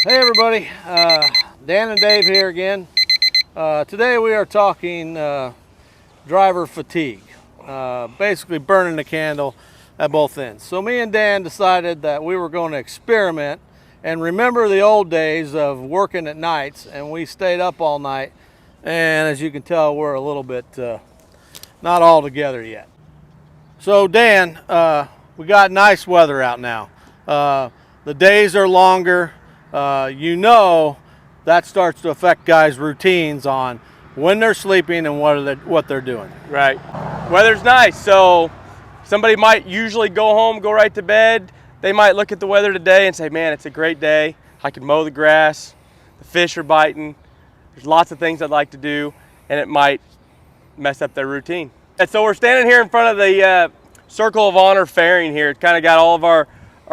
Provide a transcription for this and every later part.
Hey everybody, Dan and Dave here again. Today we are talking driver fatigue, basically burning the candle at both ends. So me and Dan decided that we were going to experiment and remember the old days of working at nights, and we stayed up all night, and as you can tell, we're a little bit not all together yet. So Dan, we got nice weather out now. The days are longer. That starts to affect guys' routines on when they're sleeping and what they're doing. Right. Weather's nice, so somebody might usually go home, go right to bed. They might look at the weather today and say, man, it's a great day. I can mow the grass. The fish are biting. There's lots of things I'd like to do, and it might mess up their routine. And so we're standing here in front of the Circle of Honor fairing here. It's kind of got all of our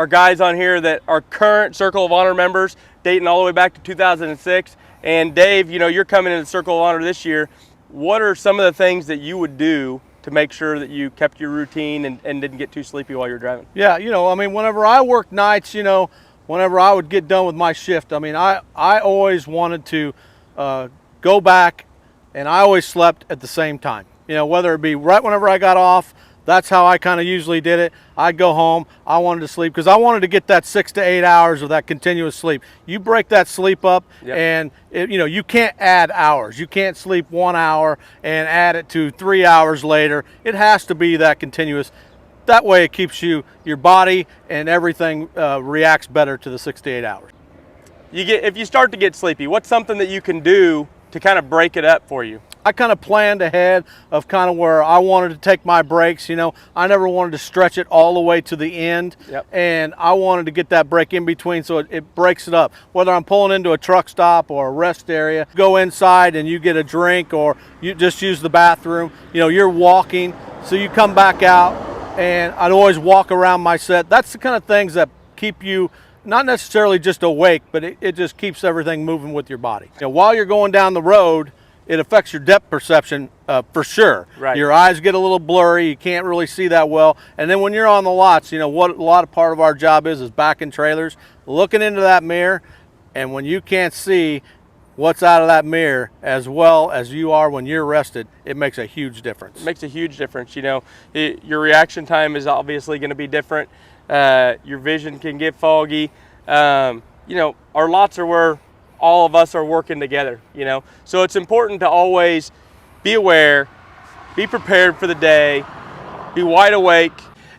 guys on here that are current Circle of Honor members, dating all the way back to 2006. And Dave, you're coming into the Circle of Honor this year. What are some of the things that you would do to make sure that you kept your routine and didn't get too sleepy while you're driving? Yeah, whenever I worked nights, whenever I would get done with my shift, I always wanted to go back, and I always slept at the same time. Whether it be right whenever I got off, that's how I kind of usually did it. I'd go home, I wanted to sleep because I wanted to get that 6 to 8 hours of that continuous sleep. You break that sleep up, Yep. and you can't add hours. You can't sleep 1 hour and add it to 3 hours later. It has to be that continuous. That way it keeps your body and everything reacts better to the 6 to 8 hours. If you start to get sleepy, what's something that you can do to kind of break it up for you? I kind of planned ahead of kind of where I wanted to take my breaks. I never wanted to stretch it all the way to the end. Yep. And I wanted to get that break in between so it breaks it up. Whether I'm pulling into a truck stop or a rest area, go inside and you get a drink, or you just use the bathroom. You're walking, so you come back out, and I'd always walk around my set. That's the kind of things that keep you not necessarily just awake, but it just keeps everything moving with your body. While you're going down the road, it affects your depth perception for sure. Right. Your eyes get a little blurry. You can't really see that well. And then when you're on the lots, what a lot of part of our job is backing trailers, looking into that mirror. And when you can't see what's out of that mirror as well as you are when you're rested, it makes a huge difference. It makes a huge difference. Your reaction time is obviously going to be different. Your vision can get foggy. Our lots are where all of us are working together, So it's important to always be aware, be prepared for the day, be wide awake.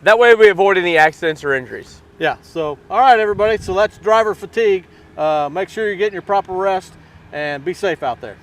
That way we avoid any accidents or injuries. Yeah, so all right everybody, so that's driver fatigue. Make sure you're getting your proper rest and be safe out there.